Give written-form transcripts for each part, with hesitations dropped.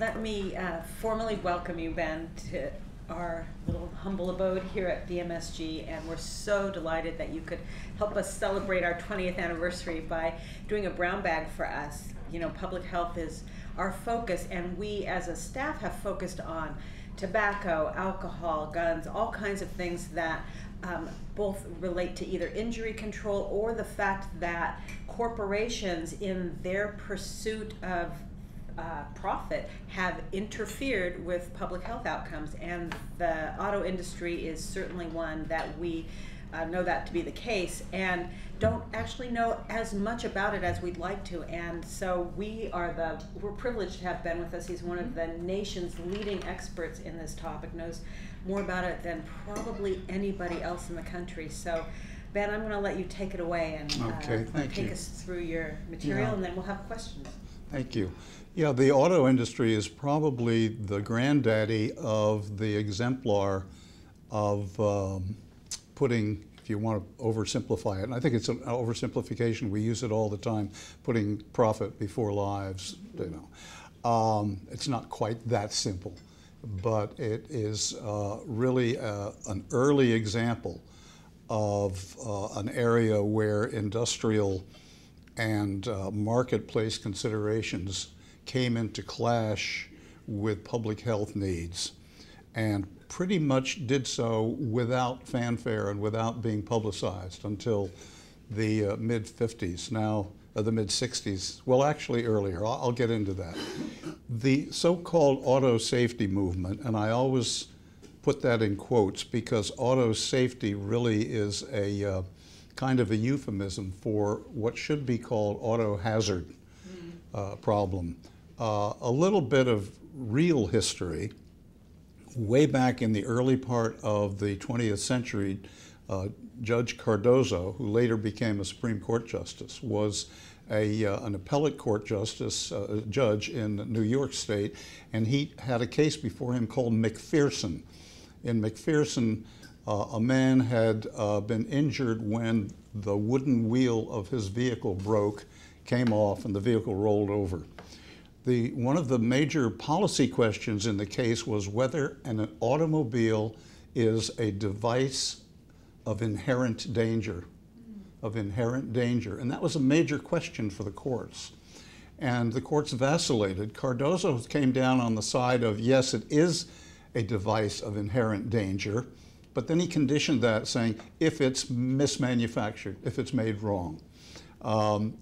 Let me formally welcome you, Ben, to our little humble abode here at BMSG, and we're so delighted that you could help us celebrate our 20th anniversary by doing a brown bag for us. You know, public health is our focus, and we as a staff have focused on tobacco, alcohol, guns, all kinds of things that both relate to either injury control or the fact that corporations, in their pursuit of profit, have interfered with public health outcomes, and the auto industry is certainly one that we know that to be the case, and don't actually know as much about it as we'd like to. And so we're privileged to have Ben with us. He's one of the nation's leading experts in this topic, knows more about it than probably anybody else in the country. So Ben, I'm going to let you take it away and take us through your material, and then we'll have questions. Thank you. Yeah, the auto industry is probably the granddaddy of the exemplar of putting, if you want to oversimplify it, and I think it's an oversimplification, we use it all the time, putting profit before lives, you know. It's not quite that simple, but it is really an early example of an area where industrial and marketplace considerations came into clash with public health needs, and pretty much did so without fanfare and without being publicized until the mid-50s, now the mid-60s, well actually earlier, I'll get into that. The so-called auto safety movement, and I always put that in quotes because auto safety really is a kind of a euphemism for what should be called auto hazard problem. A little bit of real history. Way back in the early part of the 20th century, Judge Cardozo, who later became a Supreme Court justice, was an appellate court justice, judge in New York State, and he had a case before him called McPherson. In McPherson, a man had been injured when the wooden wheel of his vehicle broke, came off, and the vehicle rolled over. One of the major policy questions in the case was whether an automobile is a device of inherent danger, and that was a major question for the courts. And the courts vacillated. Cardozo came down on the side of, yes, it is a device of inherent danger, but then he conditioned that saying, if it's mismanufactured, if it's made wrong,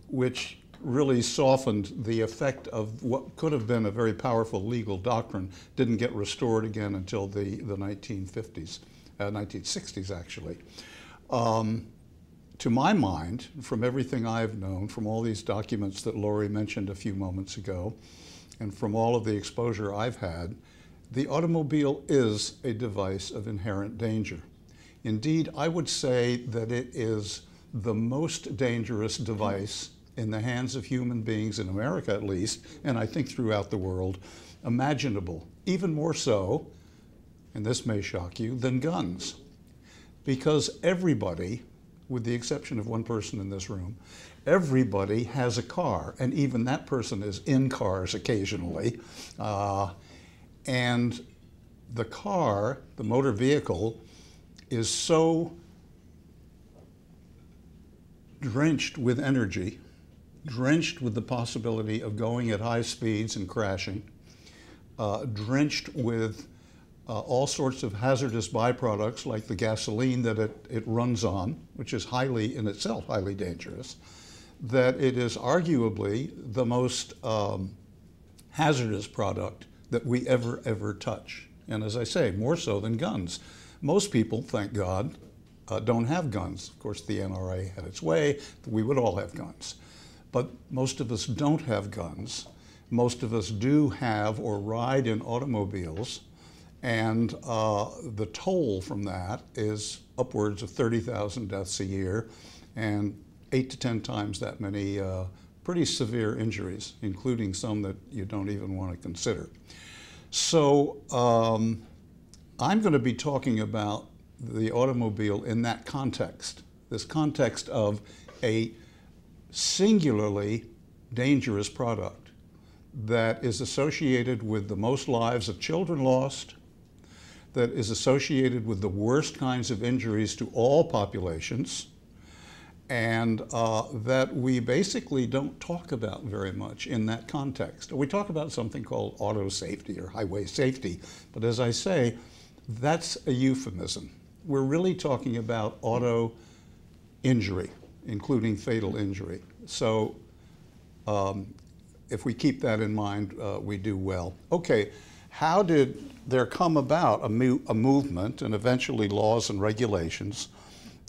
which really softened the effect of what could have been a very powerful legal doctrine, didn't get restored again until the 1950s, 1960s actually. To my mind, from everything I've known, from all these documents that Lori mentioned a few moments ago, and from all of the exposure I've had, the automobile is a device of inherent danger. Indeed, I would say that it is the most dangerous device in the hands of human beings, in America at least, and I think throughout the world, imaginable. Even more so, and this may shock you, than guns. Because everybody, with the exception of one person in this room, everybody has a car, and even that person is in cars occasionally. And the car, the motor vehicle, is so drenched with energy, drenched with the possibility of going at high speeds and crashing, drenched with all sorts of hazardous byproducts like the gasoline that it runs on, which is in itself highly dangerous, that it is arguably the most hazardous product that we ever touch. And as I say, more so than guns. Most people, thank God, don't have guns. Of course, the NRA had its way, we would all have guns. But most of us don't have guns. Most of us do have or ride in automobiles, and the toll from that is upwards of 30,000 deaths a year and 8 to 10 times that many pretty severe injuries, including some that you don't even want to consider. So I'm going to be talking about the automobile in that context, this context of a singularly dangerous product that is associated with the most lives of children lost, that is associated with the worst kinds of injuries to all populations, and that we basically don't talk about very much in that context. We talk about something called auto safety or highway safety, but as I say, that's a euphemism. We're really talking about auto injury, including fatal injury. So if we keep that in mind, we do well. Okay, how did there come about a movement and eventually laws and regulations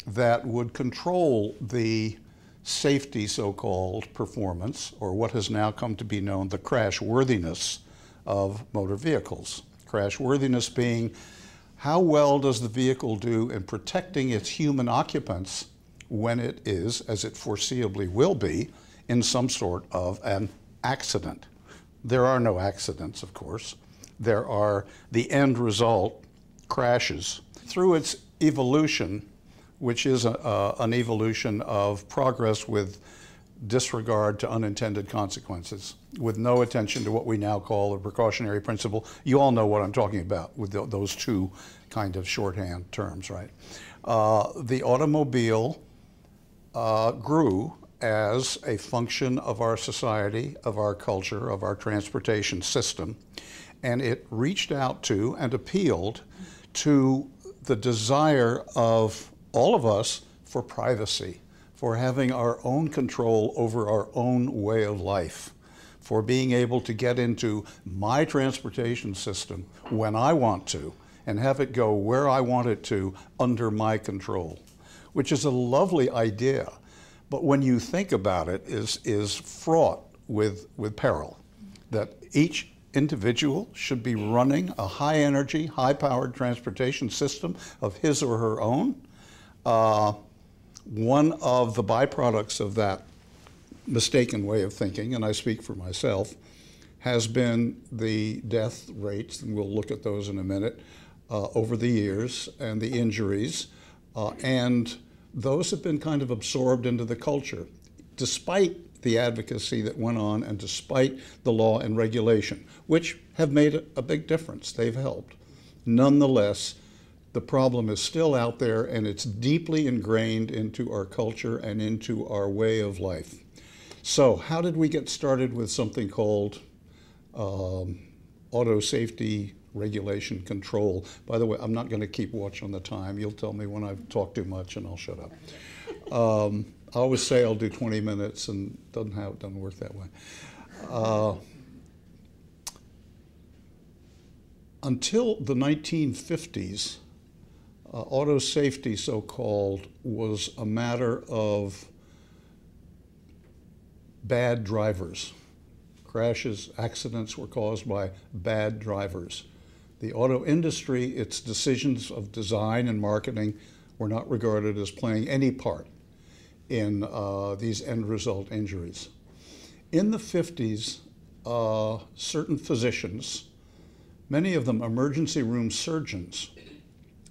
that would control the safety, so-called, performance, or what has now come to be known the crash worthiness of motor vehicles? Crash worthiness being how well does the vehicle do in protecting its human occupants when it is, as it foreseeably will be, in some sort of an accident. There are no accidents, of course. There are the end result, crashes. Through its evolution, which is an evolution of progress with disregard to unintended consequences, with no attention to what we now call the precautionary principle. You all know what I'm talking about with those two kind of shorthand terms, right? The automobile grew as a function of our society, of our culture, of our transportation system, and it reached out to and appealed to the desire of all of us for privacy, for having our own control over our own way of life, for being able to get into my transportation system when I want to and have it go where I want it to under my control, which is a lovely idea, but when you think about it, is fraught with peril, that each individual should be running a high-energy, high-powered transportation system of his or her own. One of the byproducts of that mistaken way of thinking, and I speak for myself, has been the death rates, and we'll look at those in a minute, over the years, and the injuries, and those have been kind of absorbed into the culture, despite the advocacy that went on and despite the law and regulation, which have made a big difference. They've helped. Nonetheless, the problem is still out there, and it's deeply ingrained into our culture and into our way of life. So how did we get started with something called auto safety regulation control? By the way, I'm not going to keep watch on the time. You'll tell me when I've talked too much and I'll shut up. I always say I'll do 20 minutes, and it doesn't work that way. Until the 1950s, auto safety, so-called, was a matter of bad drivers. Crashes, accidents were caused by bad drivers. The auto industry, its decisions of design and marketing were not regarded as playing any part in these end result injuries. In the 50s, certain physicians, many of them emergency room surgeons,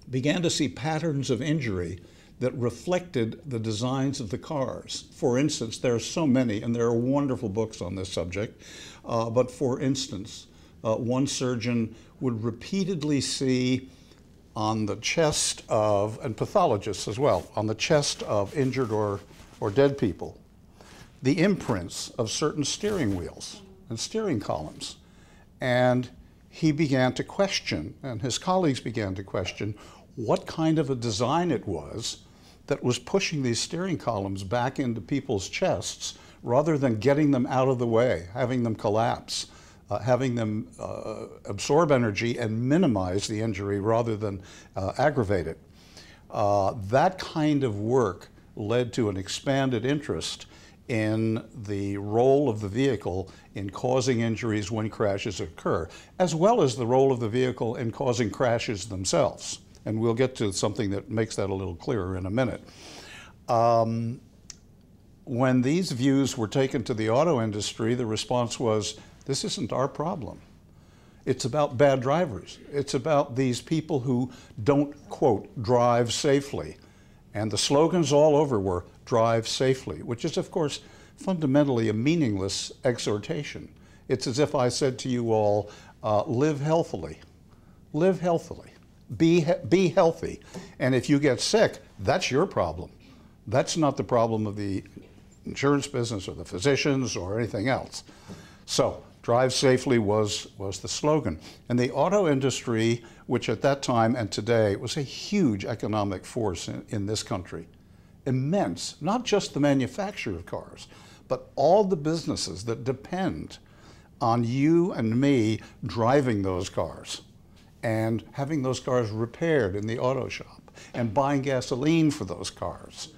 began to see patterns of injury that reflected the designs of the cars. For instance, there are so many, and there are wonderful books on this subject, but for instance, one surgeon would repeatedly see on the chest of, and pathologists as well, on the chest of injured or dead people, the imprints of certain steering wheels and steering columns. And he began to question, and his colleagues began to question, what kind of a design it was that was pushing these steering columns back into people's chests rather than getting them out of the way, having them collapse, having them absorb energy and minimize the injury rather than aggravate it. That kind of work led to an expanded interest in the role of the vehicle in causing injuries when crashes occur, as well as the role of the vehicle in causing crashes themselves. And we'll get to something that makes that a little clearer in a minute. When these views were taken to the auto industry, the response was, this isn't our problem. It's about bad drivers. It's about these people who don't, quote, drive safely. And the slogans all over were, drive safely, which is, of course, fundamentally a meaningless exhortation. It's as if I said to you all, live healthily. Live healthily. Be healthy. And if you get sick, that's your problem. That's not the problem of the insurance business or the physicians or anything else. So drive safely was the slogan. And the auto industry, which at that time and today was a huge economic force in this country, immense, not just the manufacture of cars, but all the businesses that depend on you and me driving those cars and having those cars repaired in the auto shop and buying gasoline for those cars.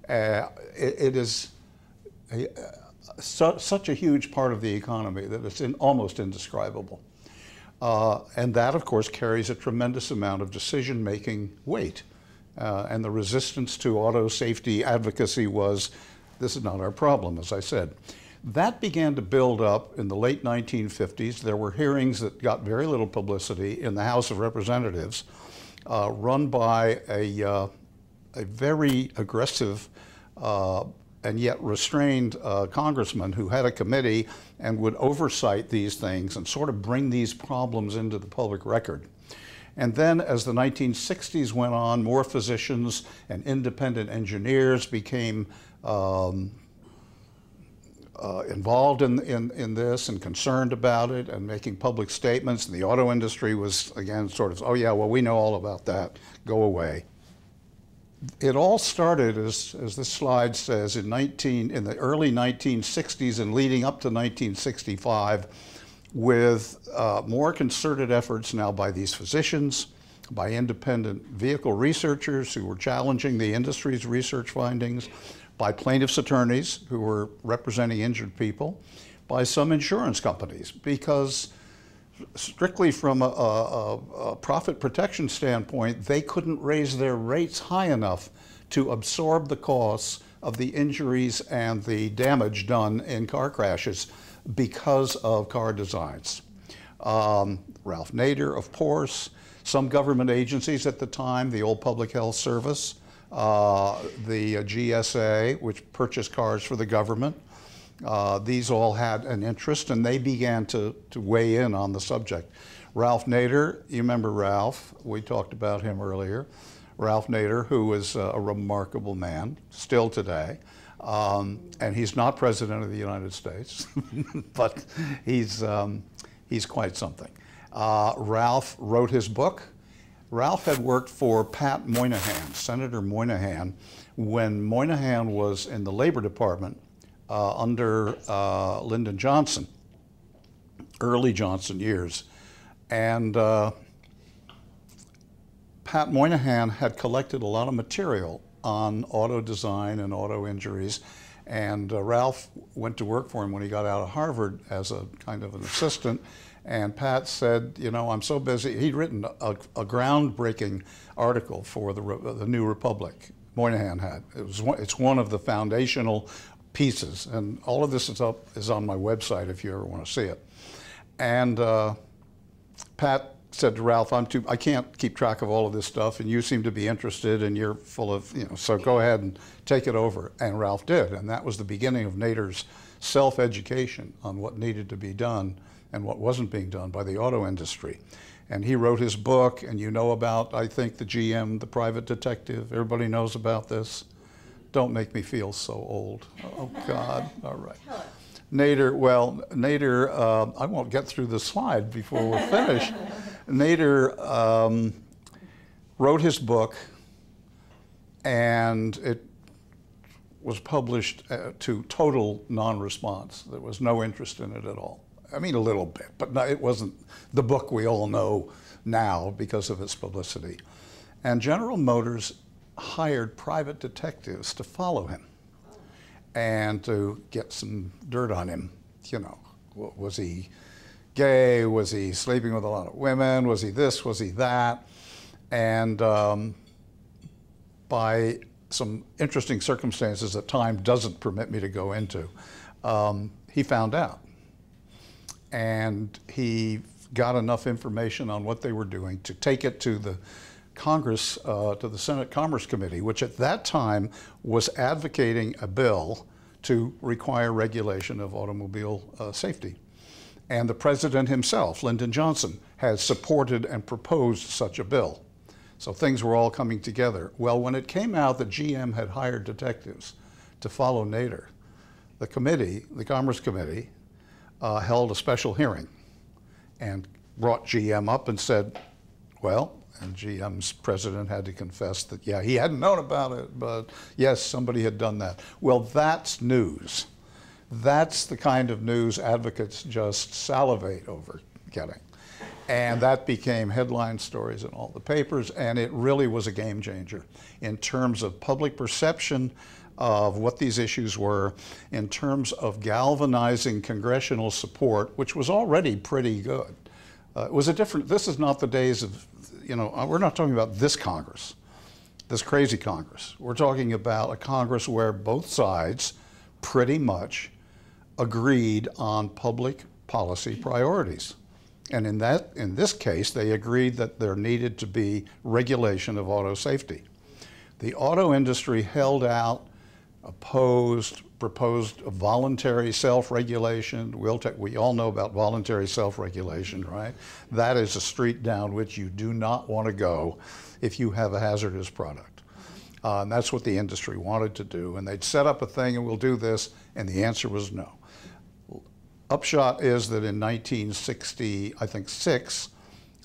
It is such a huge part of the economy that it's almost indescribable. And that, of course, carries a tremendous amount of decision-making weight. And the resistance to auto safety advocacy was, this is not our problem, as I said. That began to build up in the late 1950s. There were hearings that got very little publicity in the House of Representatives, run by a very aggressive and yet restrained congressman who had a committee and would oversight these things and sort of bring these problems into the public record. And then as the 1960s went on, more physicians and independent engineers became involved in this and concerned about it and making public statements. And the auto industry was, again, sort of, oh yeah, well, we know all about that, go away. It all started, as this slide says, in the early 1960s and leading up to 1965, with more concerted efforts now by these physicians, by independent vehicle researchers who were challenging the industry's research findings, by plaintiffs' attorneys who were representing injured people, by some insurance companies, because strictly from a profit protection standpoint, they couldn't raise their rates high enough to absorb the costs of the injuries and the damage done in car crashes because of car designs. Ralph Nader, of course, some government agencies at the time, the old Public Health Service, the GSA, which purchased cars for the government. These all had an interest, and they began to weigh in on the subject. Ralph Nader, you remember Ralph, we talked about him earlier. Ralph Nader, who was a remarkable man, still today. And he's not President of the United States, but he's quite something. Ralph wrote his book. Ralph had worked for Pat Moynihan, Senator Moynihan, when Moynihan was in the Labor Department under Lyndon Johnson, early Johnson years. And Pat Moynihan had collected a lot of material on auto design and auto injuries. And Ralph went to work for him when he got out of Harvard as a kind of an assistant. And Pat said, you know, I'm so busy. He'd written a groundbreaking article for the New Republic, Moynihan had. It's one of the foundational pieces. And all of this is on my website if you ever want to see it. And Pat said to Ralph, I can't keep track of all of this stuff, and you seem to be interested, and you're full of, so go ahead and take it over. And Ralph did, and that was the beginning of Nader's self-education on what needed to be done and what wasn't being done by the auto industry. And he wrote his book, and you know about, I think, the GM, the private detective. Everybody knows about this. Don't make me feel so old. Oh, God. All right. Nader, I won't get through the slide before we're finished. Nader wrote his book, and it was published to total non-response. There was no interest in it at all. I mean, a little bit, but no, it wasn't the book we all know now because of its publicity. And General Motors hired private detectives to follow him and to get some dirt on him. Was he gay? Was he sleeping with a lot of women? Was he this? Was he that? And by some interesting circumstances that time doesn't permit me to go into, he found out. And he got enough information on what they were doing to take it to the Congress, to the Senate Commerce Committee, which at that time was advocating a bill to require regulation of automobile safety. And the president himself, Lyndon Johnson, has supported and proposed such a bill. So things were all coming together. Well, when it came out that GM had hired detectives to follow Nader, the committee, the Commerce Committee, held a special hearing and brought GM up and said, well, and GM's president had to confess that, yeah, he hadn't known about it, but yes, somebody had done that. Well, that's news. That's the kind of news advocates just salivate over getting. And that became headline stories in all the papers, and it really was a game changer in terms of public perception of what these issues were, in terms of galvanizing congressional support, which was already pretty good. It was a different, this is not the days of, you know, we're not talking about this Congress, this crazy Congress. We're talking about a Congress where both sides pretty much agreed on public policy priorities. And in this case, they agreed that there needed to be regulation of auto safety. The auto industry held out, proposed a voluntary self-regulation. We all know about voluntary self-regulation, right? That is a street down which you do not want to go if you have a hazardous product. And that's what the industry wanted to do. And they'd set up a thing and we'll do this, and the answer was no. Upshot is that in 1960, I think, 6,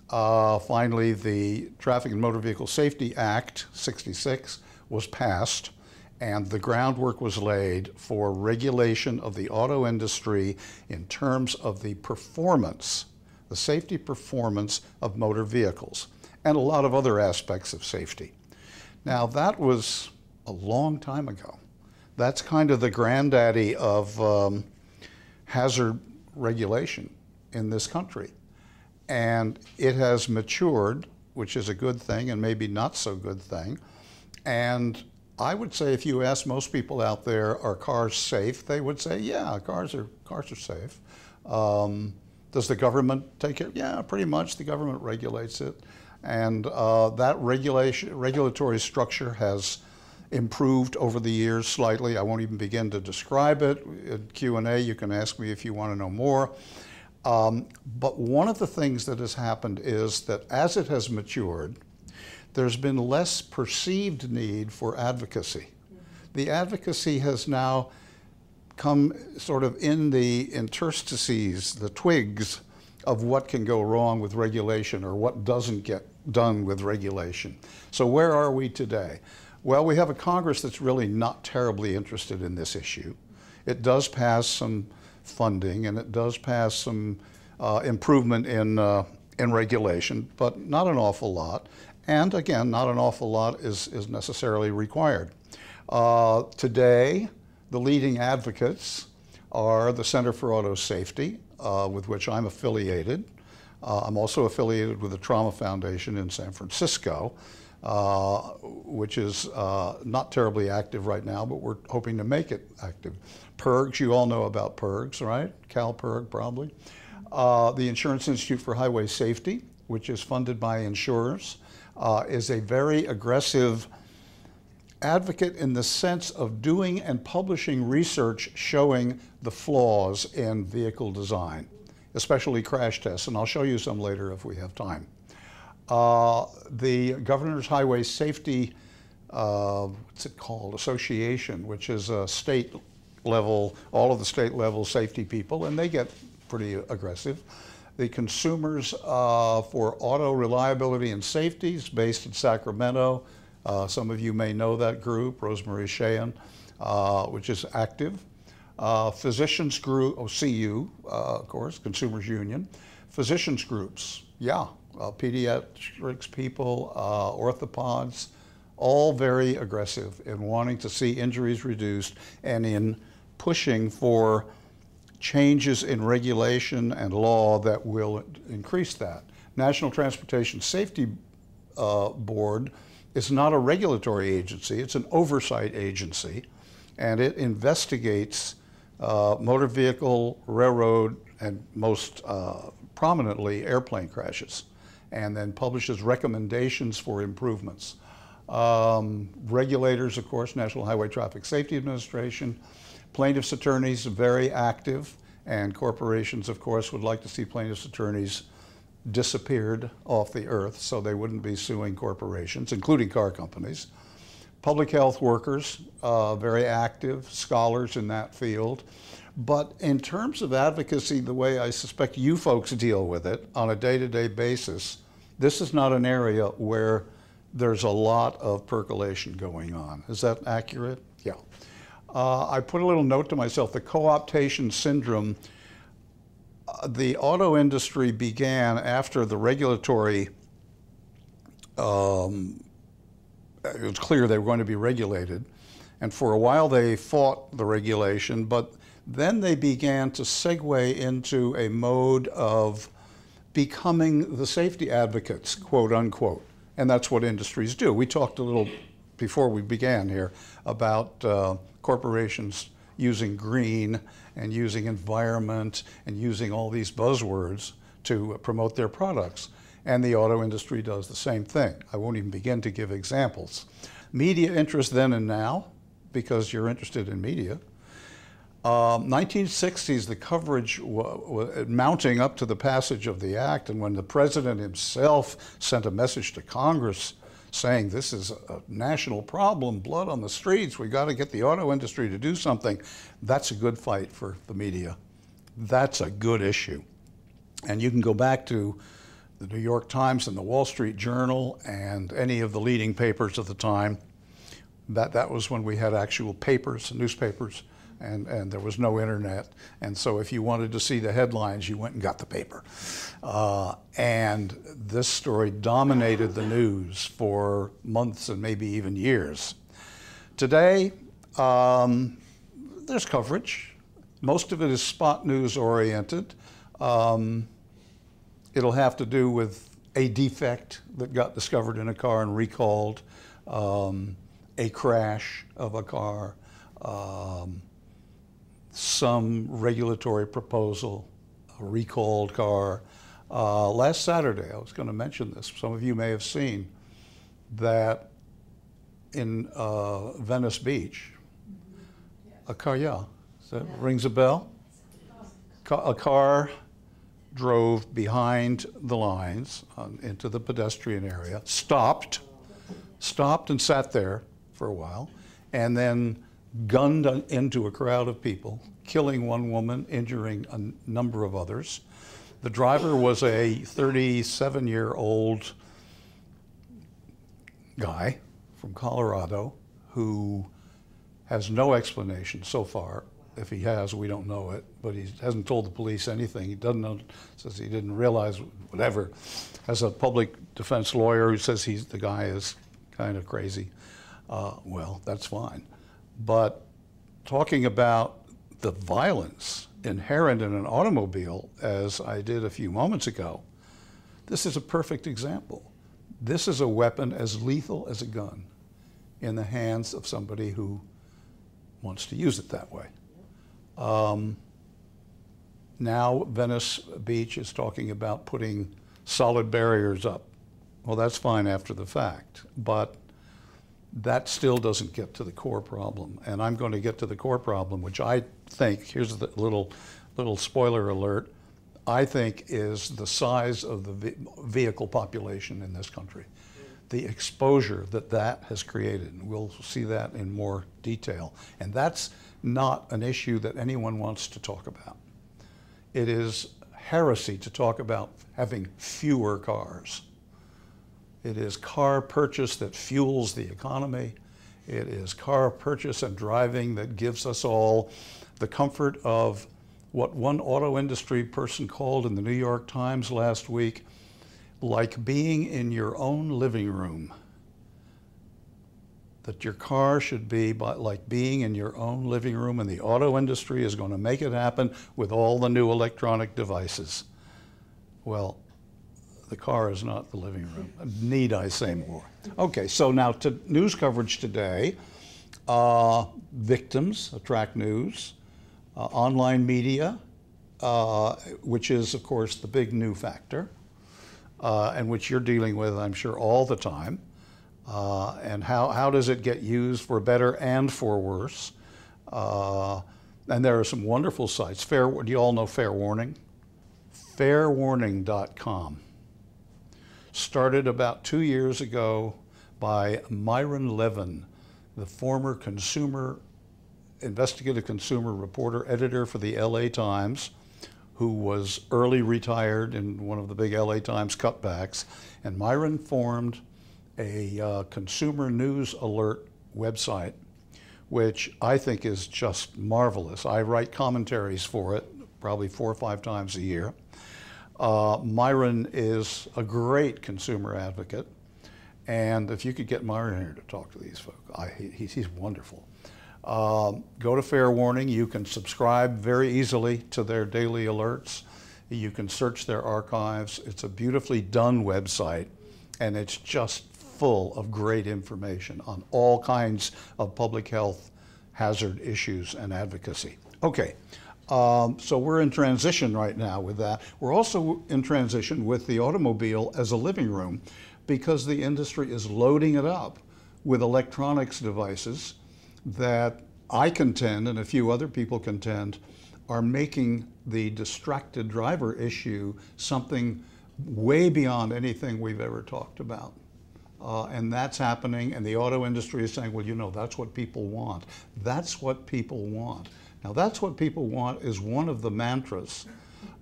finally the Traffic and Motor Vehicle Safety Act, 66, was passed, and the groundwork was laid for regulation of the auto industry in terms of the performance, the safety performance of motor vehicles, and a lot of other aspects of safety. Now, that was a long time ago. That's kind of the granddaddy of hazard regulation in this country. And it has matured, which is a good thing and maybe not so good thing. And I would say if you ask most people out there, are cars safe? They would say, yeah, cars are safe. Does the government take care? Yeah, pretty much. The government regulates it. And that regulatory structure has improved over the years slightly. I won't even begin to describe it. In Q&A, you can ask me if you want to know more. But one of the things that has happened is that as it has matured, there's been less perceived need for advocacy. The advocacy has now come sort of in the interstices, the twigs of what can go wrong with regulation or what doesn't get done with regulation. So where are we today? Well, we have a Congress that's really not terribly interested in this issue. It does pass some funding and it does pass some improvement in regulation, but not an awful lot. And again, not an awful lot is necessarily required. Today, the leading advocates are the Center for Auto Safety, with which I'm affiliated. I'm also affiliated with the Trauma Foundation in San Francisco, which is not terribly active right now, but we're hoping to make it active. PIRGs, you all know about PIRGs, right? CalPIRG, probably. The Insurance Institute for Highway Safety, which is funded by insurers, is a very aggressive advocate in the sense of doing and publishing research showing the flaws in vehicle design, especially crash tests, and I'll show you some later if we have time. The Governor's Highway Safety, what's it called, Association, which is a state level, all of the state level safety people, and they get pretty aggressive. The Consumers for Auto Reliability and Safety is based in Sacramento. Some of you may know that group, Rosemary Sheehan, which is active. Physicians Group, CU, of course, Consumers Union. Physicians groups, yeah, pediatrics people, orthopods, all very aggressive in wanting to see injuries reduced and in pushing for changes in regulation and law that will increase that. National Transportation Safety Board is not a regulatory agency, it's an oversight agency, and it investigates motor vehicle, railroad, and most prominently airplane crashes, and then publishes recommendations for improvements. Regulators, of course, National Highway Traffic Safety Administration, plaintiffs' attorneys are very active, And corporations, of course, would like to see plaintiffs' attorneys disappeared off the earth so they wouldn't be suing corporations, including car companies. Public health workers, very active, scholars in that field. But in terms of advocacy, the way I suspect you folks deal with it on a day-to-day basis, this is not an area where there's a lot of percolation going on. Is that accurate? Yeah. I put a little note to myself, the cooptation syndrome. The auto industry began after the regulatory, it was clear they were going to be regulated. And for a while they fought the regulation, but then they began to segue into a mode of becoming the safety advocates, quote unquote. And that's what industries do. We talked a little before we began here about corporations using green and using environment and using all these buzzwords to promote their products. And the auto industry does the same thing. I won't even begin to give examples. Media interest then and now, because you're interested in media. 1960s, the coverage mounting up to the passage of the act, and when the president himself sent a message to Congress saying this is a national problem, blood on the streets, we got to get the auto industry to do something, that's a good fight for the media. That's a good issue. And you can go back to the New York Times and the Wall Street Journal and any of the leading papers of the time. That was when we had actual papers, newspapers, and there was no internet. And so if you wanted to see the headlines, you went and got the paper. And this story dominated the news for months and maybe even years. Today, there's coverage. Most of it is spot news oriented. It'll have to do with a defect that got discovered in a car and recalled, a crash of a car, some regulatory proposal, a recalled car. Last Saturday, I was going to mention this, some of you may have seen that in Venice Beach, a car, yeah, so rings a bell? A car drove behind the lines into the pedestrian area, stopped and sat there for a while, and then gunned into a crowd of people, killing one woman, injuring a number of others. The driver was a 37-year-old guy from Colorado who has no explanation so far. If he has, we don't know it, but he hasn't told the police anything. He doesn't know, says he didn't realize, whatever. As a public defense lawyer who says the guy is kind of crazy, well, that's fine. But talking about the violence inherent in an automobile, as I did a few moments ago, this is a perfect example. This is a weapon as lethal as a gun in the hands of somebody who wants to use it that way. Now Venice Beach is talking about putting solid barriers up. Well, that's fine after the fact, but that still doesn't get to the core problem. And I'm going to get to the core problem, which I think, here's the little spoiler alert, I think is the size of the vehicle population in this country. The exposure that has created. And we'll see that in more detail. And that's not an issue that anyone wants to talk about. It is heresy to talk about having fewer cars. It is car purchase that fuels the economy. It is car purchase and driving that gives us all the comfort of what one auto industry person called in the New York Times last week, like being in your own living room. That your car should be like being in your own living room, and the auto industry is going to make it happen with all the new electronic devices. Well, the car is not the living room. Need I say more? Okay, so now to news coverage today. Victims attract news. Online media, which is, of course, the big new factor, and which you're dealing with, I'm sure, all the time. And how does it get used for better and for worse? And there are some wonderful sites. Do you all know Fair Warning? Fairwarning.com. Started about 2 years ago by Myron Levin, the former investigative consumer reporter, editor for the LA Times, who was early retired in one of the big LA Times cutbacks. And Myron formed a consumer news alert website, which I think is just marvelous. I write commentaries for it probably 4 or 5 times a year. Myron is a great consumer advocate, and if you could get Myron here to talk to these folks, he's wonderful. Go to Fair Warning. You can subscribe very easily to their daily alerts. You can search their archives. It's a beautifully done website, and it's just full of great information on all kinds of public health hazard issues and advocacy. Okay, so we're in transition right now with that. We're also in transition with the automobile as a living room, because the industry is loading it up with electronics devices that I contend, and a few other people contend, are making the distracted driver issue something way beyond anything we've ever talked about. And that's happening, and the auto industry is saying, well, you know, that's what people want. That's what people want. Now, that's what people want is one of the mantras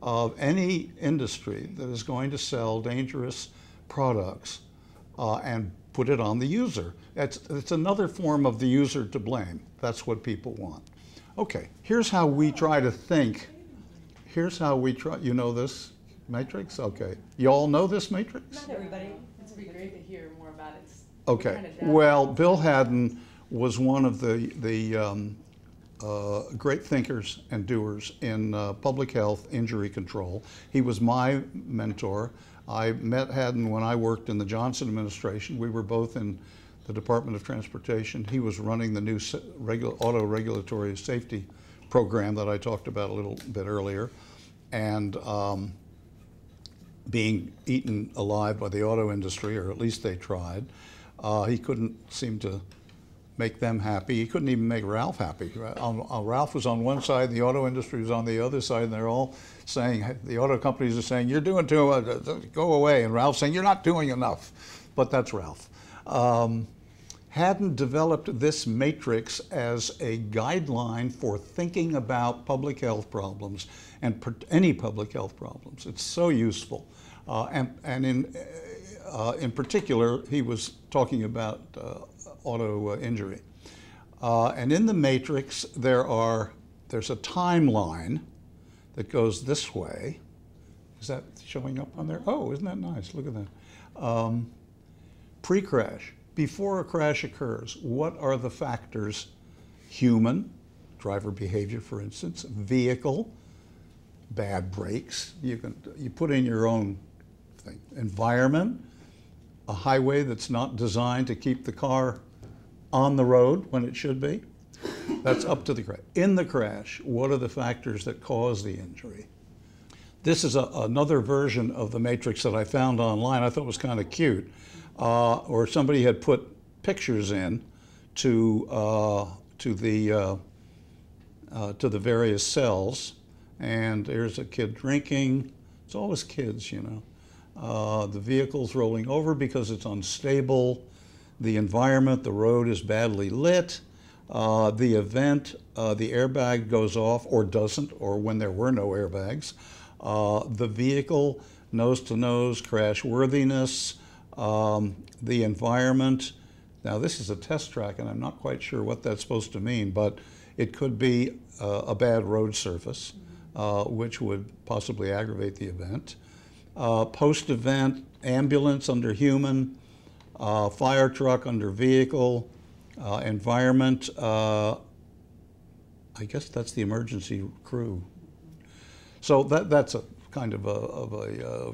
of any industry that is going to sell dangerous products and put it on the user. It's another form of the user to blame. That's what people want. Okay, here's how we try to think. Here's how we try, you know this matrix? Okay. You all know this matrix? Not everybody. It'd be great to hear more about it. Okay. Well, Bill Haddon was one of the great thinkers and doers in public health injury control. He was my mentor. I met Haddon when I worked in the Johnson administration. We were both in the Department of Transportation. He was running the new auto regulatory safety program that I talked about a little bit earlier, and being eaten alive by the auto industry, or at least they tried. He couldn't seem to make them happy. He couldn't even make Ralph happy. Ralph was on one side, the auto industry was on the other side, and they're all saying, the auto companies are saying, you're doing too much, go away. And Ralph's saying, you're not doing enough. But that's Ralph. Haddon developed this matrix as a guideline for thinking about public health problems and any public health problems. It's so useful. And in particular, he was talking about auto injury. And in the matrix, there's a timeline that goes this way. Is that showing up on there? Oh, isn't that nice? Look at that. Pre-crash. Before a crash occurs, what are the factors? Human, driver behavior, for instance, vehicle, bad brakes. You put in your own thing. Environment, a highway that's not designed to keep the car on the road when it should be. That's up to the crash. In the crash, what are the factors that cause the injury? This is another version of the matrix that I found online. I thought it was kind of cute. Or somebody had put pictures in to the various cells, and there's a kid drinking. It's always kids, you know. The vehicle's rolling over because it's unstable. The environment, the road is badly lit. The event, the airbag goes off or doesn't, or when there were no airbags. The vehicle, nose-to-nose crash worthiness. The environment. Now this is a test track, and I'm not quite sure what that's supposed to mean, but it could be a bad road surface, which would possibly aggravate the event. Post-event, ambulance under human, fire truck under vehicle, environment, I guess that's the emergency crew. So that's a kind of a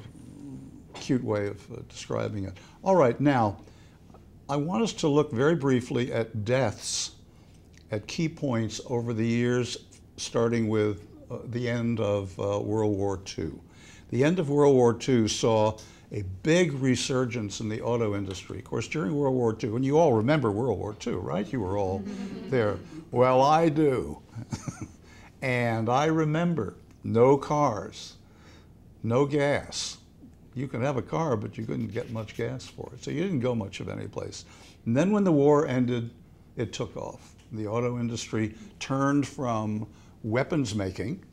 cute way of describing it. All right, now, I want us to look very briefly at deaths at key points over the years, starting with the end of World War II. The end of World War II saw a big resurgence in the auto industry. Of course, during World War II, and you all remember World War II, right? You were all there. Well, I do. And I remember no cars, no gas. You could have a car, but you couldn't get much gas for it. So you didn't go much of any place. And then when the war ended, it took off. The auto industry turned from weapons making.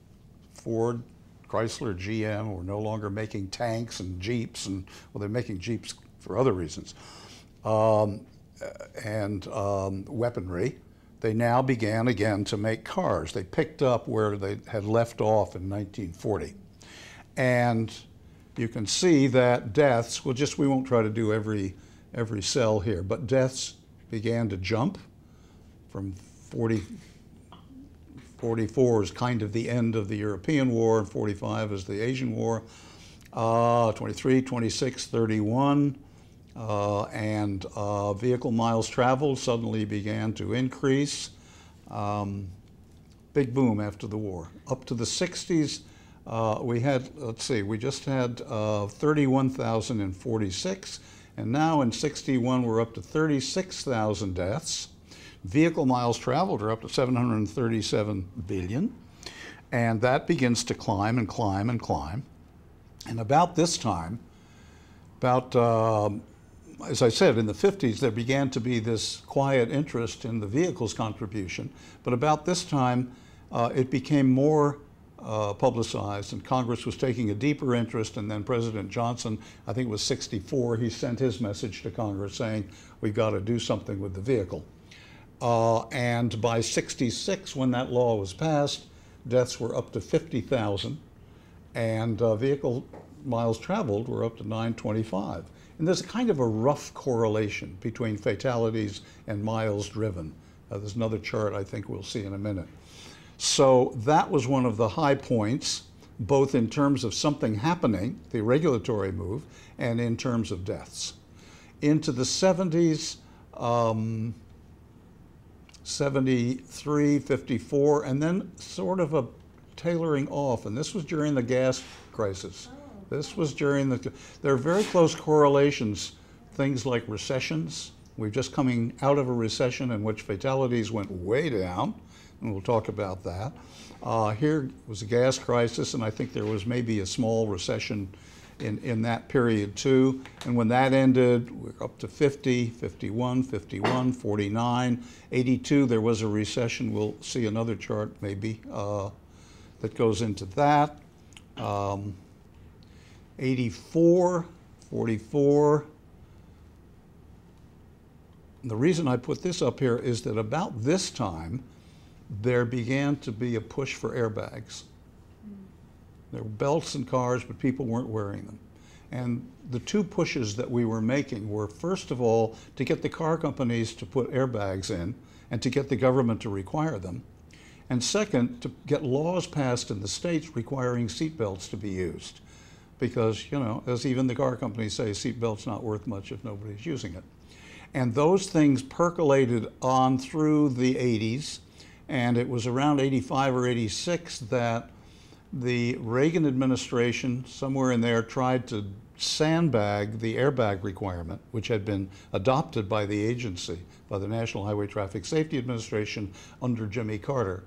Ford, Chrysler, GM were no longer making tanks and Jeeps, and well, they're making Jeeps for other reasons, and weaponry. They now began again to make cars. They picked up where they had left off in 1940. And you can see that deaths, well, we won't try to do every cell here, but deaths began to jump from 44 is kind of the end of the European War, and 45 is the Asian War. 23, 26, 31, and vehicle miles traveled suddenly began to increase. Big boom after the war. Up to the 60s, we had, let's see, we just had 31,046, and now in 61 we're up to 36,000 deaths. Vehicle miles traveled are up to 737 billion, and that begins to climb and climb and climb. And about this time, as I said, in the 50s, there began to be this quiet interest in the vehicle's contribution, but about this time, it became more publicized, and Congress was taking a deeper interest, and then President Johnson, I think it was 64, he sent his message to Congress saying, we've got to do something with the vehicle. And by 66, when that law was passed, deaths were up to 50,000, and vehicle miles traveled were up to 925. And there's a kind of a rough correlation between fatalities and miles driven. There's another chart I think we'll see in a minute. So that was one of the high points, both in terms of something happening, the regulatory move, and in terms of deaths. Into the 70s, 73, 54, and then sort of a tailoring off, and this was during the gas crisis. This was during there are very close correlations, things like recessions. We're just coming out of a recession in which fatalities went way down, and we'll talk about that. Here was a gas crisis, and I think there was maybe a small recession in that period too. And when that ended, we're up to 50, 51, 51, 49, 82, there was a recession. We'll see another chart maybe that goes into that. 84, 44. And the reason I put this up here is that about this time, there began to be a push for airbags. There were belts in cars, but people weren't wearing them. And the two pushes that we were making were, first of all, to get the car companies to put airbags in and to get the government to require them. And second, to get laws passed in the states requiring seatbelts to be used. Because, you know, as even the car companies say, seatbelts not worth much if nobody's using it. And those things percolated on through the 80s, and it was around 85 or 86 that the Reagan administration, somewhere in there, tried to sandbag the airbag requirement, which had been adopted by the agency, by the National Highway Traffic Safety Administration under Jimmy Carter.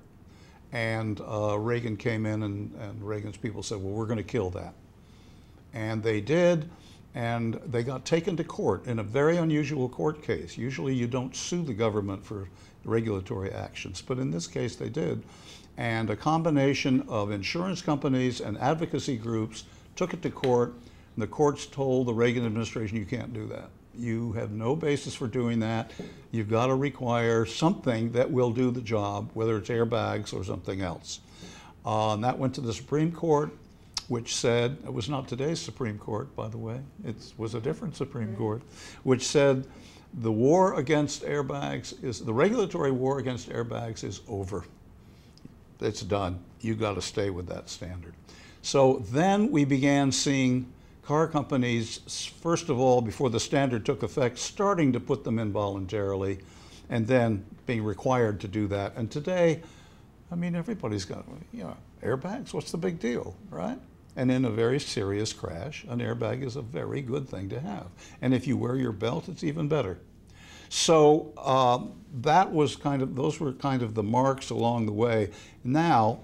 And Reagan came in, and Reagan's people said, well, we're going to kill that. And they did, and they got taken to court in a very unusual court case. Usually you don't sue the government for regulatory actions, but in this case they did. And a combination of insurance companies and advocacy groups took it to court, and the courts told the Reagan administration, you can't do that. You have no basis for doing that. You've got to require something that will do the job, whether it's airbags or something else. And that went to the Supreme Court, which said, it was not today's Supreme Court, by the way, it was a different Supreme Court, which said the war against airbags the regulatory war against airbags is over. It's done. You got to stay with that standard. So then we began seeing car companies, first of all, before the standard took effect, starting to put them in voluntarily, and then being required to do that. And today, I mean, everybody's got, you know, airbags, what's the big deal, right? And in a very serious crash, an airbag is a very good thing to have. And if you wear your belt, it's even better. So that was those were kind of the marks along the way. Now,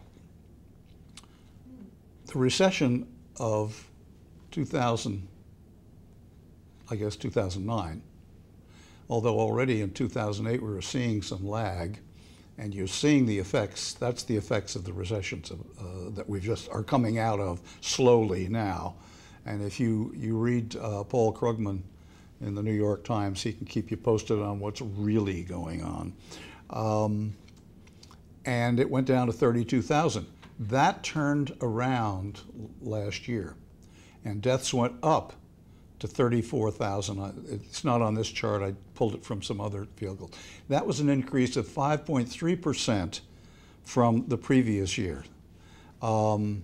The recession of 2009, although already in 2008 we were seeing some lag, and you're seeing the effects, that's the effects of the recessions that we just are coming out of slowly now. And if you read Paul Krugman in the New York Times, he can keep you posted on what's really going on. And it went down to 32,000. That turned around last year, and deaths went up to 34,000. It's not on this chart, I pulled it from some other vehicles. That was an increase of 5.3% from the previous year. And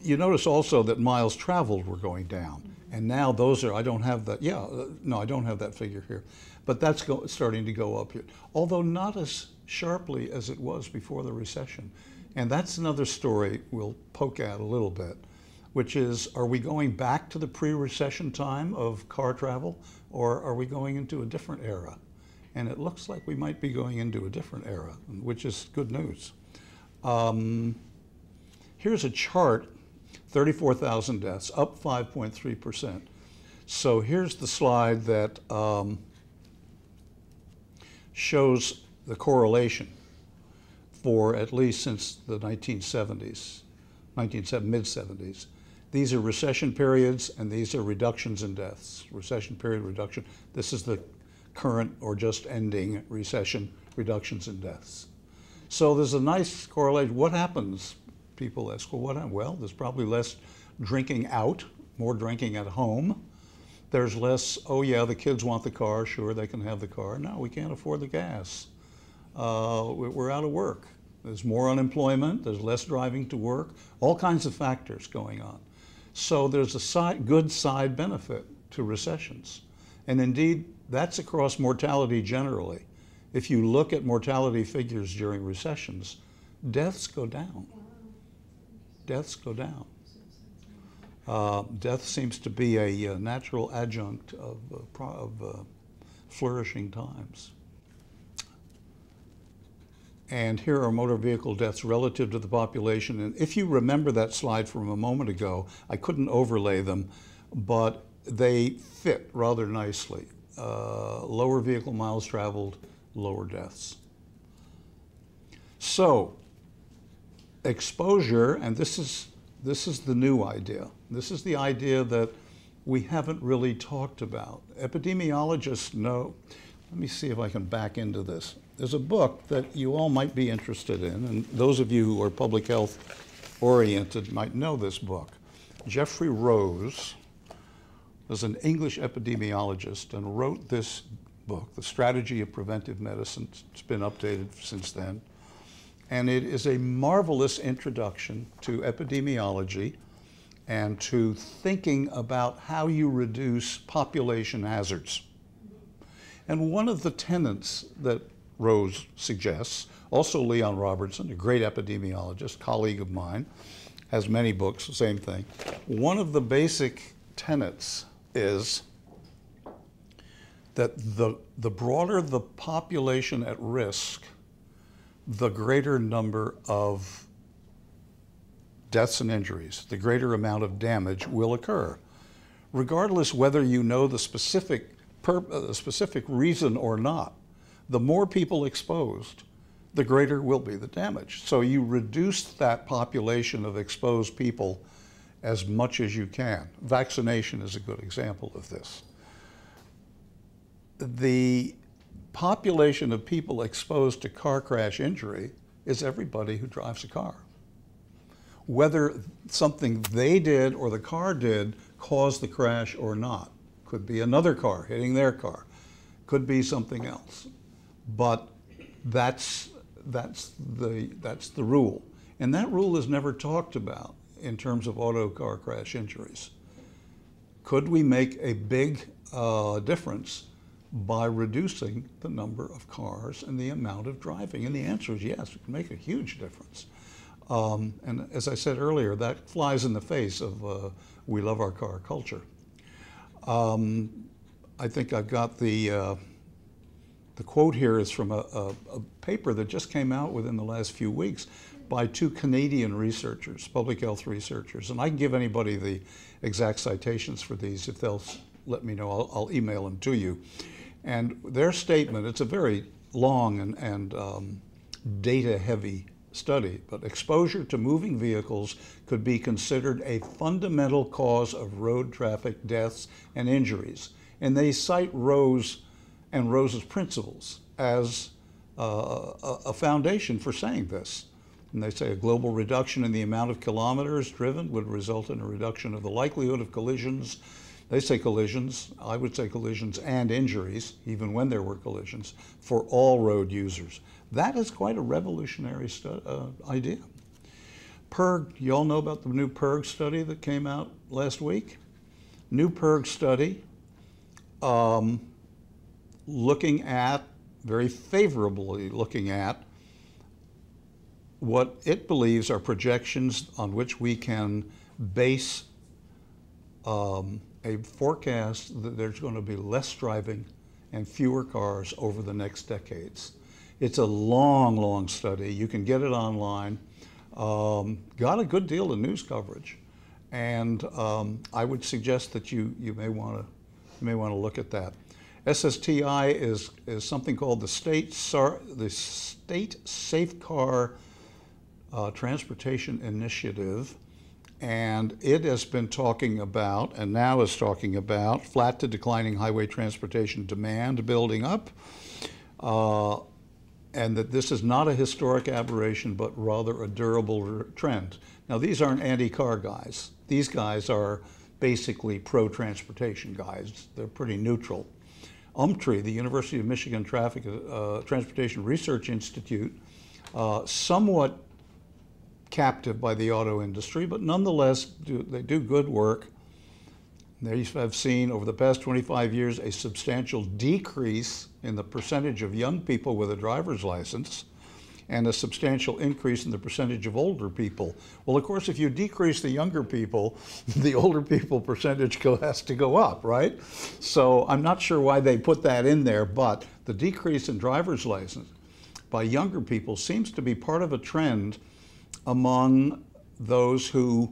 you notice also that miles traveled were going down. And now those are, I don't have that, no, I don't have that figure here. But that's starting to go up here, although not as sharply as it was before the recession. And that's another story we'll poke at a little bit, which is, are we going back to the pre-recession time of car travel, or are we going into a different era? And it looks like we might be going into a different era, which is good news. Here's a chart, 34,000 deaths, up 5.3%. So here's the slide that shows the correlation for at least since the 1970s, mid-70s. These are recession periods, and these are reductions in deaths. Recession period, reduction. This is the current or just ending recession, reductions in deaths. So there's a nice correlation. What happens? People ask, well, what happened? Well, there's probably less drinking out, more drinking at home. There's less, oh yeah, the kids want the car, sure, they can have the car. No, we can't afford the gas. We're out of work. There's more unemployment, there's less driving to work, all kinds of factors going on. So there's a good side benefit to recessions. And indeed, that's across mortality generally. If you look at mortality figures during recessions, deaths go down. Deaths go down. Death seems to be a natural adjunct of flourishing times. And here are motor vehicle deaths relative to the population. And if you remember that slide from a moment ago, I couldn't overlay them, but they fit rather nicely. Lower vehicle miles traveled, lower deaths. So, exposure, and this is the new idea. This is the idea that we haven't really talked about. Epidemiologists know, let me see if I can back into this. There's a book that you all might be interested in, and those of you who are public health oriented might know this book. Jeffrey Rose was an English epidemiologist and wrote this book, The Strategy of Preventive Medicine. It's been updated since then. And it is a marvelous introduction to epidemiology and to thinking about how you reduce population hazards. And one of the tenets that Rose suggests, also Leon Robertson, a great epidemiologist, colleague of mine, has many books, the same thing. One of the basic tenets is that the broader the population at risk, the greater number of deaths and injuries, the greater amount of damage will occur, regardless whether you know the specific reason or not. The more people exposed, the greater will be the damage. So you reduce that population of exposed people as much as you can. Vaccination is a good example of this. The population of people exposed to car crash injury is everybody who drives a car. Whether something they did or the car did caused the crash or not. Could be another car hitting their car. Could be something else. But that's the rule. And that rule is never talked about in terms of auto car crash injuries. Could we make a big difference by reducing the number of cars and the amount of driving? And the answer is yes, it can make a huge difference. And as I said earlier, that flies in the face of we love our car culture. I think I've got the The quote here is from a paper that just came out within the last few weeks by 2 Canadian researchers, public health researchers. And I can give anybody the exact citations for these. If they'll let me know, I'll email them to you. And their statement, it's a very long and data-heavy study, but exposure to moving vehicles could be considered a fundamental cause of road traffic deaths and injuries. And they cite Rose and Rose's principles as a foundation for saying this. And they say a global reduction in the amount of kilometers driven would result in a reduction of the likelihood of collisions. They say collisions, I would say collisions and injuries, even when there were collisions, for all road users. That is quite a revolutionary idea. PIRG, you all know about the new PIRG study that came out last week? New PIRG study looking at, very favorably looking at, what it believes are projections on which we can base a forecast that there's going to be less driving and fewer cars over the next decades. It's a long, long study. You can get it online. Got a good deal of news coverage, and I would suggest that you may want to look at that. SSTI is something called the State Safe Car Transportation Initiative, and it has been talking about, and now is talking about, flat to declining highway transportation demand building up, and that this is not a historic aberration, but rather a durable trend. Now, these aren't anti-car guys. These guys are basically pro-transportation guys. They're pretty neutral. UMTRI, the University of Michigan Transportation Research Institute, somewhat captive by the auto industry, but nonetheless, they do good work. They have seen over the past 25 years a substantial decrease in the percentage of young people with a driver's license and a substantial increase in the percentage of older people. Well, of course, if you decrease the younger people, the older people percentage has to go up, right? So I'm not sure why they put that in there, but the decrease in driver's license by younger people seems to be part of a trend among those who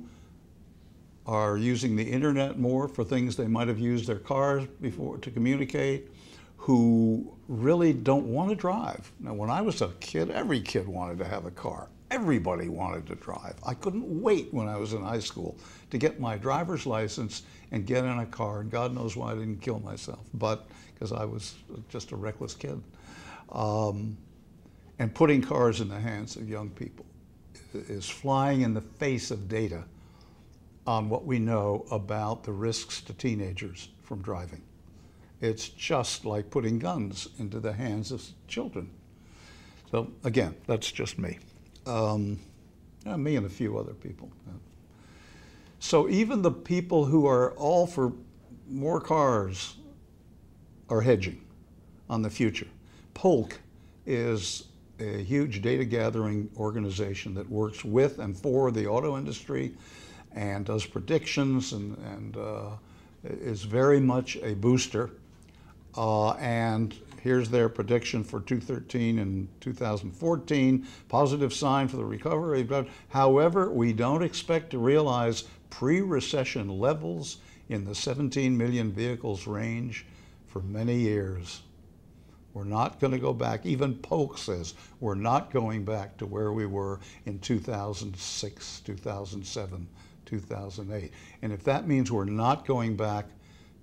are using the internet more for things they might have used their cars before to communicate, who really don't want to drive. Now, when I was a kid, every kid wanted to have a car. Everybody wanted to drive. I couldn't wait when I was in high school to get my driver's license and get in a car, and God knows why I didn't kill myself, but because I was just a reckless kid. And putting cars in the hands of young people is flying in the face of data on what we know about the risks to teenagers from driving. It's just like putting guns into the hands of children. So again, that's just me. Me and a few other people. So even the people who are all for more cars are hedging on the future. Polk is a huge data gathering organization that works with and for the auto industry and does predictions and is very much a booster. And here's their prediction for 2013 and 2014, positive sign for the recovery. However, we don't expect to realize pre-recession levels in the 17 million vehicles range for many years. We're not going to go back. Even Polk says we're not going back to where we were in 2006, 2007, 2008. And if that means we're not going back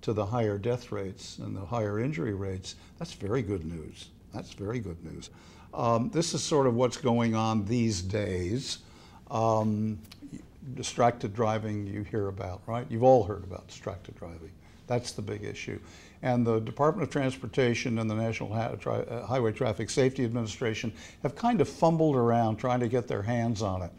to the higher death rates and the higher injury rates, that's very good news. That's very good news. This is sort of what's going on these days. Distracted driving you hear about, right? You've all heard about distracted driving. That's the big issue. And the Department of Transportation and the National Highway Traffic Safety Administration have kind of fumbled around trying to get their hands on it.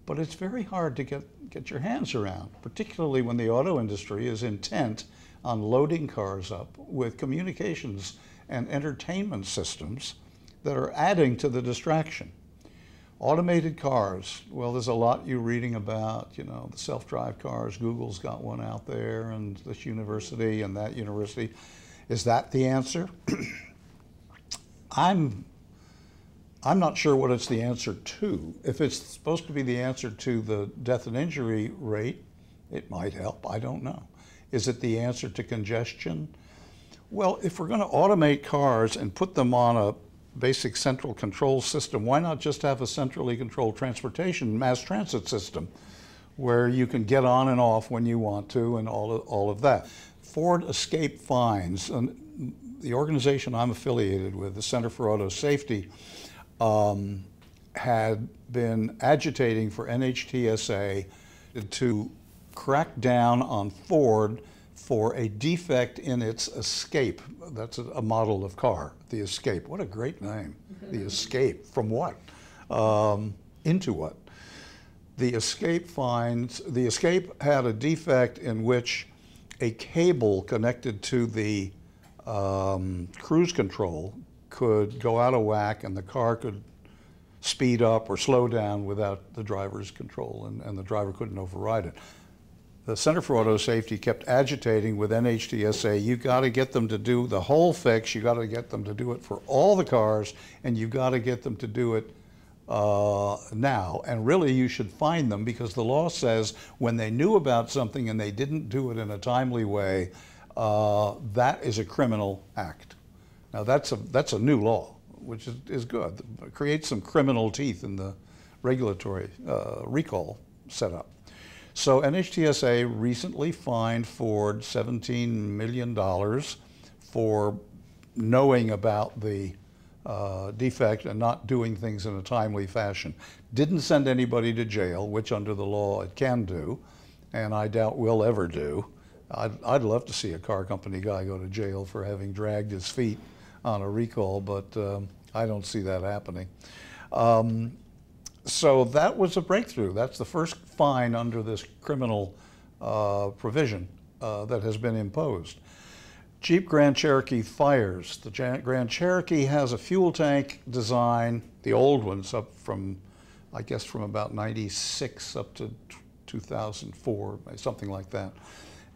But it's very hard to get your hands around, particularly when the auto industry is intent on loading cars up with communications and entertainment systems that are adding to the distraction. Automated cars, well, there's a lot you're reading about, you know, the self-drive cars. Google's got one out there, and this university and that university. Is that the answer? I'm not sure what it's the answer to. If it's supposed to be the answer to the death and injury rate, it might help. I don't know. Is it the answer to congestion? Well, if we're going to automate cars and put them on a basic central control system, why not just have a centrally controlled transportation mass transit system where you can get on and off when you want to and all of that? Ford Escape Fines, and the organization I'm affiliated with, the Center for Auto Safety, had been agitating for NHTSA to crack down on Ford for a defect in its Escape. That's a model of car, the Escape. What a great name, the Escape. From what? Into what? The Escape had a defect in which a cable connected to the cruise control could go out of whack and the car could speed up or slow down without the driver's control, and the driver couldn't override it. The Center for Auto Safety kept agitating with NHTSA, you got to get them to do the whole fix, you got to get them to do it for all the cars, and you got to get them to do it now. And really you should fine them, because the law says when they knew about something and they didn't do it in a timely way, that is a criminal act. Now that's a new law, which is good. It creates some criminal teeth in the regulatory recall setup. So NHTSA recently fined Ford $17 million for knowing about the defect and not doing things in a timely fashion. Didn't send anybody to jail, which under the law it can do, and I doubt will ever do. I'd love to see a car company guy go to jail for having dragged his feet on a recall, but I don't see that happening. So that was a breakthrough. That's the first fine under this criminal provision that has been imposed. Jeep Grand Cherokee fires. The Grand Cherokee has a fuel tank design, the old ones up from, I guess from about 96 up to 2004, something like that,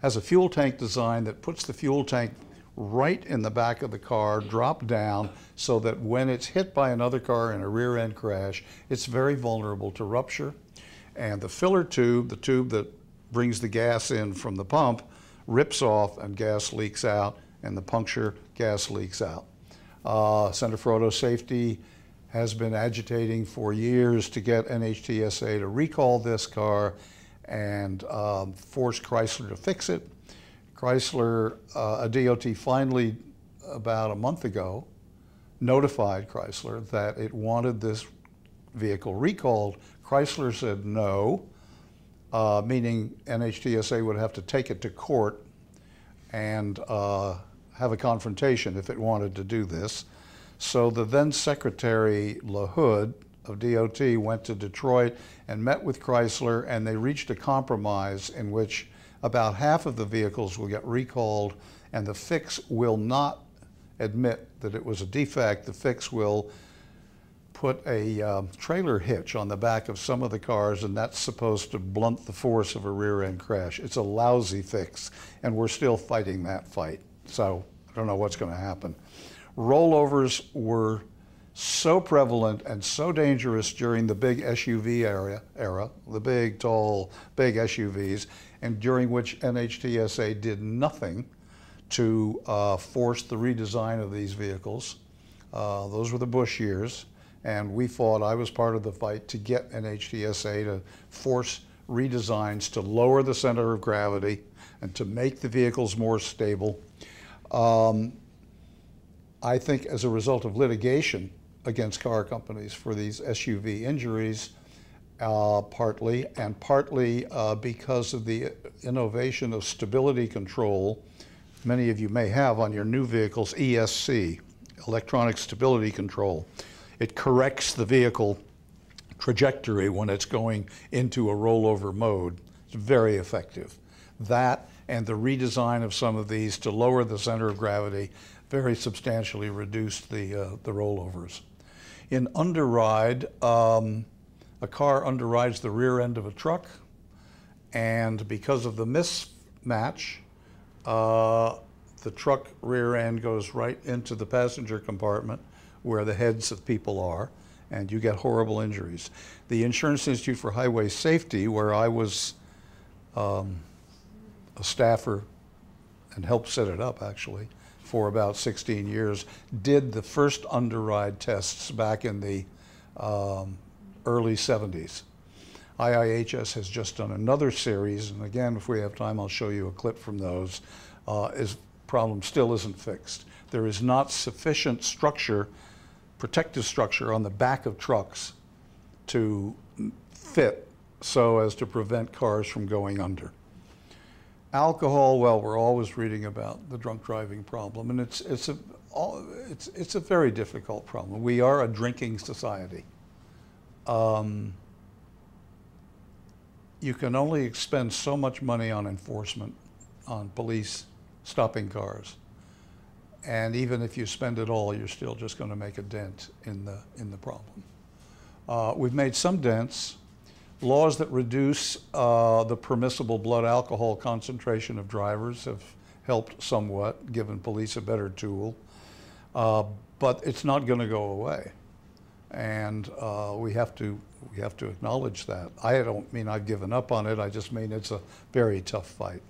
has a fuel tank design that puts the fuel tank right in the back of the car, drop down, so that when it's hit by another car in a rear end crash, it's very vulnerable to rupture. And the filler tube, the tube that brings the gas in from the pump, rips off and gas leaks out, and the puncture, gas leaks out. Center for Auto Safety has been agitating for years to get NHTSA to recall this car and force Chrysler to fix it. Chrysler, a DOT finally, about a month ago, notified Chrysler that it wanted this vehicle recalled. Chrysler said no, meaning NHTSA would have to take it to court and have a confrontation if it wanted to do this. So the then Secretary LaHood of DOT went to Detroit and met with Chrysler, and they reached a compromise in which about half of the vehicles will get recalled, and the fix will not admit that it was a defect. The fix will put a trailer hitch on the back of some of the cars, and that's supposed to blunt the force of a rear-end crash. It's a lousy fix, and we're still fighting that fight. So I don't know what's going to happen. Rollovers were so prevalent and so dangerous during the big SUV era, the big, tall, big SUVs, and during which NHTSA did nothing to force the redesign of these vehicles. Those were the Bush years, and we fought, I was part of the fight, to get NHTSA to force redesigns to lower the center of gravity and to make the vehicles more stable. I think as a result of litigation against car companies for these SUV injuries, partly, and partly because of the innovation of stability control. Many of you may have on your new vehicles ESC, electronic stability control. It corrects the vehicle trajectory when it's going into a rollover mode. It's very effective. That and the redesign of some of these to lower the center of gravity very substantially reduced the rollovers. In underride, a car underrides the rear end of a truck, and because of the mismatch, the truck rear end goes right into the passenger compartment where the heads of people are, and you get horrible injuries. The Insurance Institute for Highway Safety, where I was a staffer and helped set it up actually for about 16 years, did the first underride tests back in the early 70s. IIHS has just done another series, and again, if we have time, I'll show you a clip from those. Problem still isn't fixed. There is not sufficient structure, protective structure on the back of trucks to fit so as to prevent cars from going under. Alcohol, well, we're always reading about the drunk driving problem, and it's a very difficult problem. We are a drinking society. You can only expend so much money on enforcement, on police stopping cars. And even if you spend it all, you're still just going to make a dent in the problem. We've made some dents. Laws that reduce the permissible blood alcohol concentration of drivers have helped somewhat, given police a better tool. But it's not going to go away. And we have to acknowledge that. I don't mean I've given up on it, I just mean it's a very tough fight.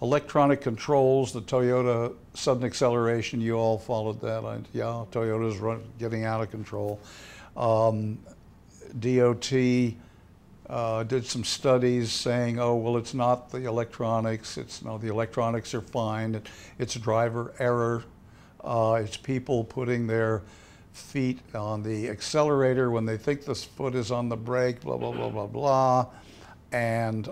Electronic controls, the Toyota sudden acceleration, you all followed that. Yeah, Toyota's getting out of control. DOT did some studies saying, oh, well, it's not the electronics. No, the electronics are fine. It's driver error. It's people putting their feet on the accelerator when they think the foot is on the brake, blah, blah, blah, blah, blah. And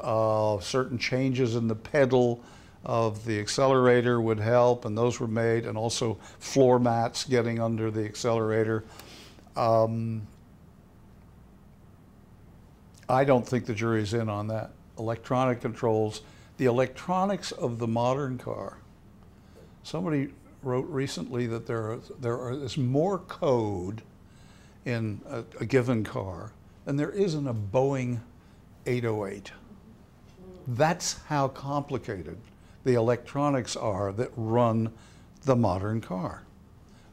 certain changes in the pedal of the accelerator would help, and those were made, and also floor mats getting under the accelerator. I don't think the jury's in on that. Electronic controls, the electronics of the modern car. Somebody wrote recently that there is more code in a given car than there is in a Boeing 808. That's how complicated the electronics are that run the modern car.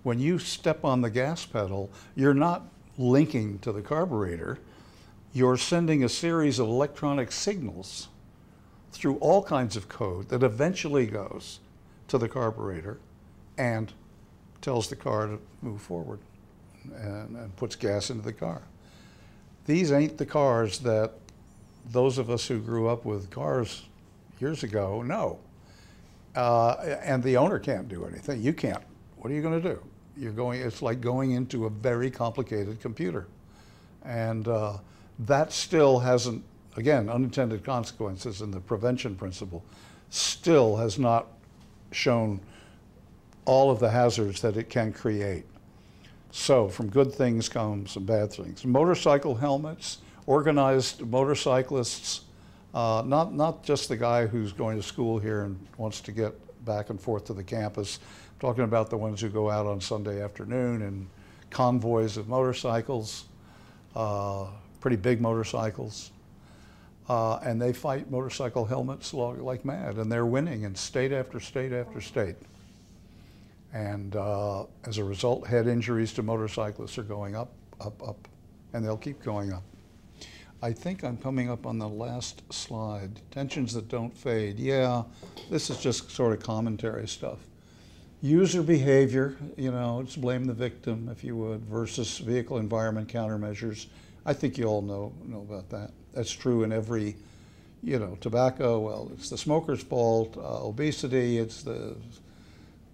When you step on the gas pedal, you're not linking to the carburetor. You're sending a series of electronic signals through all kinds of code that eventually goes to the carburetor and tells the car to move forward and puts gas into the car. These ain't the cars that those of us who grew up with cars years ago know. And the owner can't do anything. You can't. What are you going to do? It's like going into a very complicated computer. And that still hasn't, again, unintended consequences in the prevention principle, still has not shown all of the hazards that it can create. So from good things come some bad things. Motorcycle helmets, organized motorcyclists, not just the guy who's going to school here and wants to get back and forth to the campus. I'm talking about the ones who go out on Sunday afternoon in convoys of motorcycles, pretty big motorcycles. And they fight motorcycle helmets like mad, and they're winning in state after state after state. And as a result, head injuries to motorcyclists are going up, up, up, and they'll keep going up. I think I'm coming up on the last slide. Tensions that don't fade. Yeah, this is just sort of commentary stuff. User behavior, it's blame the victim, if you would, versus vehicle environment countermeasures. I think you all know about that. That's true in every, tobacco, well, it's the smoker's fault, obesity, it's the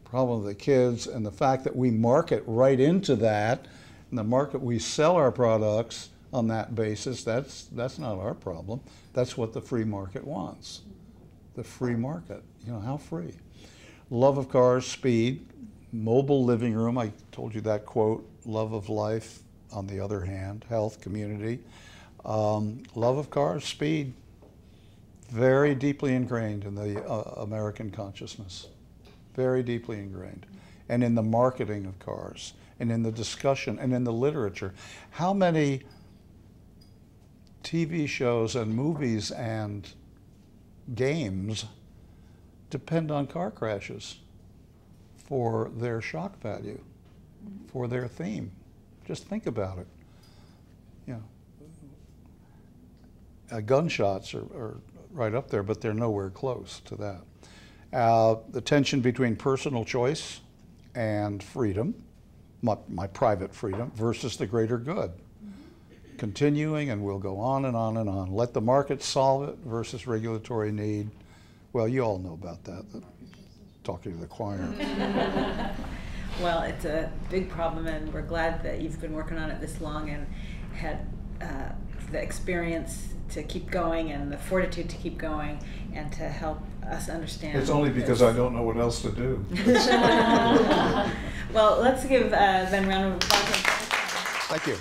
problem of the kids, and the fact that we market right into that, and the market we sell our products on that basis, that's not our problem. That's what the free market wants. The free market, how free? Love of cars, speed, mobile living room, I told you that quote, love of life, on the other hand, health, community. Love of cars, speed, very deeply ingrained in the American consciousness. Very deeply ingrained. And in the marketing of cars, and in the discussion, and in the literature. How many TV shows and movies and games depend on car crashes for their shock value? for their theme. Just think about it. You know, gunshots are right up there, but they're nowhere close to that. The tension between personal choice and freedom, my private freedom, versus the greater good. Continuing, and we'll go on and on and on. Let the market solve it versus regulatory need. Well, you all know about that, talking to the choir. Well, it's a big problem, and we're glad that you've been working on it this long and had the experience to keep going and the fortitude to keep going and to help us understand. It's only because I don't know what else to do. Well, let's give Ben a round of applause. Thank you.